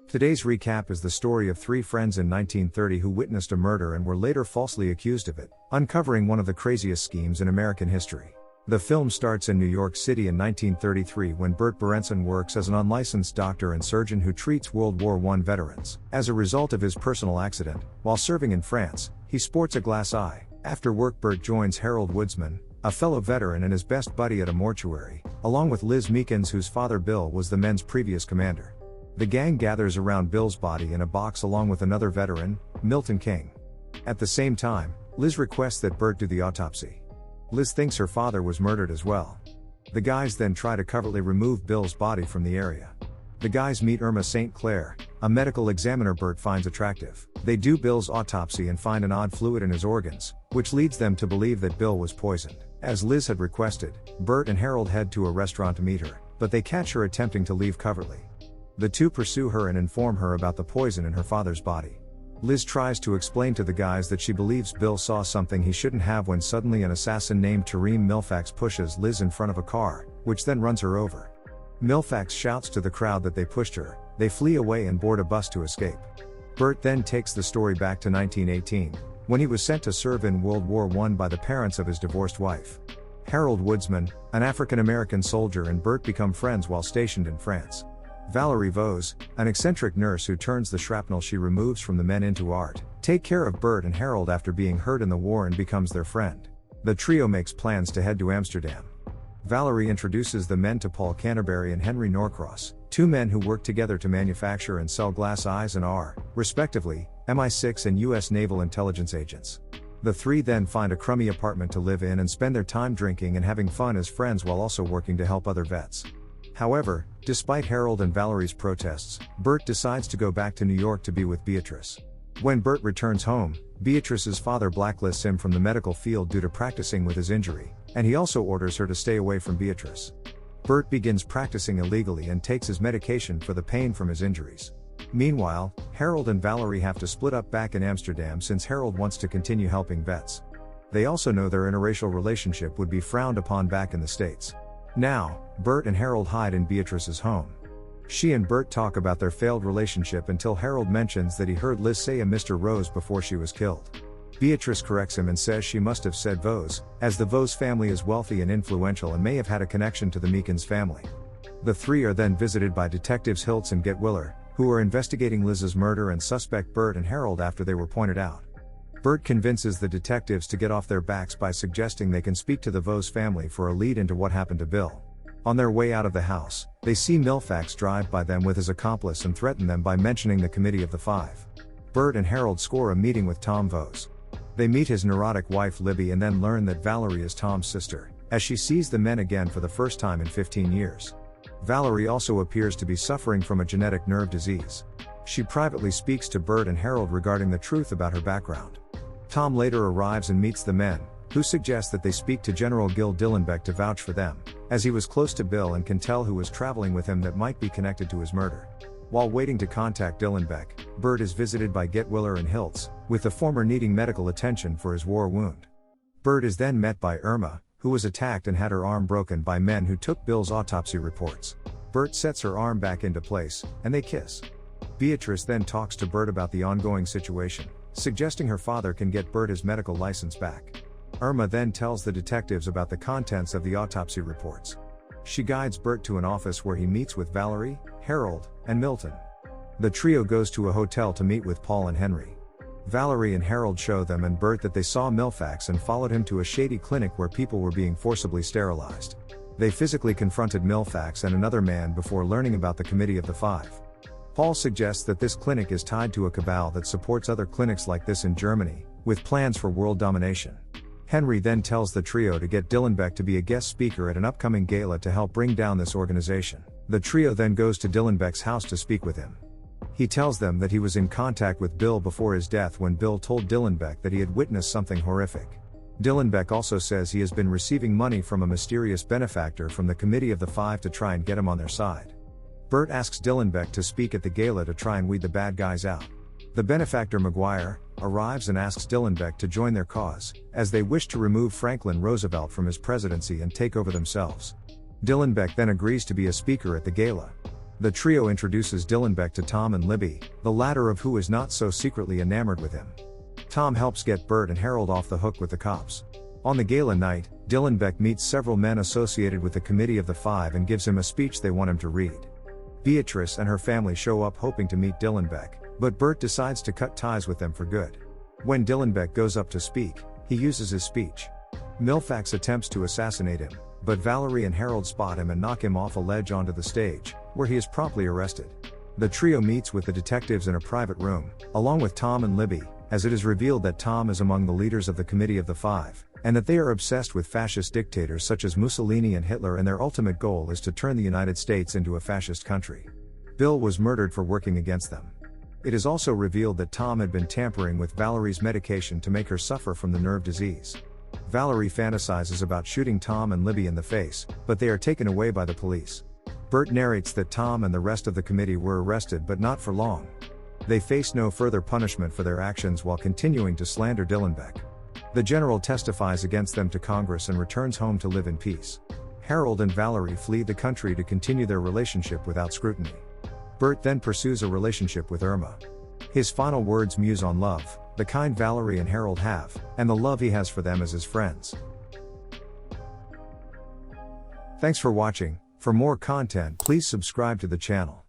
Today's recap is the story of three friends in 1930 who witnessed a murder and were later falsely accused of it, uncovering one of the craziest schemes in American history. The film starts in New York City in 1933 when Bert Berenson works as an unlicensed doctor and surgeon who treats World War I veterans. As a result of his personal accident, while serving in France, he sports a glass eye. After work, Bert joins Harold Woodsman, a fellow veteran and his best buddy at a mortuary, along with Liz Meekins, whose father Bill was the men's previous commander. The gang gathers around Bill's body in a box along with another veteran, Milton King. At the same time, Liz requests that Bert do the autopsy. Liz thinks her father was murdered as well. The guys then try to covertly remove Bill's body from the area. The guys meet Irma St. Clair, a medical examiner Bert finds attractive. They do Bill's autopsy and find an odd fluid in his organs, which leads them to believe that Bill was poisoned. As Liz had requested, Bert and Harold head to a restaurant to meet her, but they catch her attempting to leave covertly. The two pursue her and inform her about the poison in her father's body. Liz tries to explain to the guys that she believes Bill saw something he shouldn't have when suddenly an assassin named Tareem Milfax pushes Liz in front of a car, which then runs her over. Milfax shouts to the crowd that they pushed her, they flee away and board a bus to escape. Bert then takes the story back to 1918, when he was sent to serve in World War I by the parents of his divorced wife. Harold Woodsman, an African-American soldier, and Bert become friends while stationed in France. Valerie Vose, an eccentric nurse who turns the shrapnel she removes from the men into art, take care of Bert and Harold after being hurt in the war and becomes their friend. The trio makes plans to head to Amsterdam. Valerie introduces the men to Paul Canterbury and Henry Norcross, two men who work together to manufacture and sell glass eyes and are, respectively, MI6 and US Naval Intelligence agents. The three then find a crummy apartment to live in and spend their time drinking and having fun as friends while also working to help other vets. However, despite Harold and Valerie's protests, Bert decides to go back to New York to be with Beatrice. When Bert returns home, Beatrice's father blacklists him from the medical field due to practicing with his injury, and he also orders her to stay away from Beatrice. Bert begins practicing illegally and takes his medication for the pain from his injuries. Meanwhile, Harold and Valerie have to split up back in Amsterdam since Harold wants to continue helping vets. They also know their interracial relationship would be frowned upon back in the States. Now, Bert and Harold hide in Beatrice's home. She and Bert talk about their failed relationship until Harold mentions that he heard Liz say a Mr. Rose before she was killed. Beatrice corrects him and says she must have said Vose, as the Vose family is wealthy and influential and may have had a connection to the Meekins family. The three are then visited by detectives Hiltz and Getwiller, who are investigating Liz's murder and suspect Bert and Harold after they were pointed out. Bert convinces the detectives to get off their backs by suggesting they can speak to the Vose family for a lead into what happened to Bill. On their way out of the house, they see Milfax drive by them with his accomplice and threaten them by mentioning the Committee of the Five. Bert and Harold score a meeting with Tom Vose. They meet his neurotic wife Libby and then learn that Valerie is Tom's sister, as she sees the men again for the first time in 15 years. Valerie also appears to be suffering from a genetic nerve disease. She privately speaks to Bert and Harold regarding the truth about her background. Tom later arrives and meets the men, who suggest that they speak to General Gil Dillenbeck to vouch for them, as he was close to Bill and can tell who was traveling with him that might be connected to his murder. While waiting to contact Dillenbeck, Bert is visited by Getwiller and Hiltz, with the former needing medical attention for his war wound. Bert is then met by Irma, who was attacked and had her arm broken by men who took Bill's autopsy reports. Bert sets her arm back into place, and they kiss. Beatrice then talks to Bert about the ongoing situation, suggesting her father can get Bert his medical license back. Irma then tells the detectives about the contents of the autopsy reports. She guides Bert to an office where he meets with Valerie, Harold, and Milton. The trio goes to a hotel to meet with Paul and Henry. Valerie and Harold show them and Bert that they saw Milfax and followed him to a shady clinic where people were being forcibly sterilized. They physically confronted Milfax and another man before learning about the Committee of the Five. Paul suggests that this clinic is tied to a cabal that supports other clinics like this in Germany, with plans for world domination. Henry then tells the trio to get Dillenbeck to be a guest speaker at an upcoming gala to help bring down this organization. The trio then goes to Dillenbeck's house to speak with him. He tells them that he was in contact with Bill before his death when Bill told Dillenbeck that he had witnessed something horrific. Dillenbeck also says he has been receiving money from a mysterious benefactor from the Committee of the Five to try and get him on their side. Bert asks Dillenbeck to speak at the gala to try and weed the bad guys out. The benefactor McGuire arrives and asks Dillenbeck to join their cause, as they wish to remove Franklin Roosevelt from his presidency and take over themselves. Dillenbeck then agrees to be a speaker at the gala. The trio introduces Dillenbeck to Tom and Libby, the latter of who is not so secretly enamored with him. Tom helps get Bert and Harold off the hook with the cops. On the gala night, Dillenbeck meets several men associated with the Committee of the Five and gives him a speech they want him to read. Beatrice and her family show up hoping to meet Dillenbeck, but Bert decides to cut ties with them for good. When Dillenbeck goes up to speak, he uses his speech. Milfax attempts to assassinate him, but Valerie and Harold spot him and knock him off a ledge onto the stage, where he is promptly arrested. The trio meets with the detectives in a private room, along with Tom and Libby, as it is revealed that Tom is among the leaders of the Committee of the Five, and that they are obsessed with fascist dictators such as Mussolini and Hitler, and their ultimate goal is to turn the United States into a fascist country. Bill was murdered for working against them. It is also revealed that Tom had been tampering with Valerie's medication to make her suffer from the nerve disease. Valerie fantasizes about shooting Tom and Libby in the face, but they are taken away by the police. Bert narrates that Tom and the rest of the committee were arrested but not for long. They face no further punishment for their actions while continuing to slander Dillenbeck. The general testifies against them to Congress and returns home to live in peace. Harold and Valerie flee the country to continue their relationship without scrutiny. Bert then pursues a relationship with Irma. His final words muse on love, the kind Valerie and Harold have, and the love he has for them as his friends. Thanks for watching. For more content, please subscribe to the channel.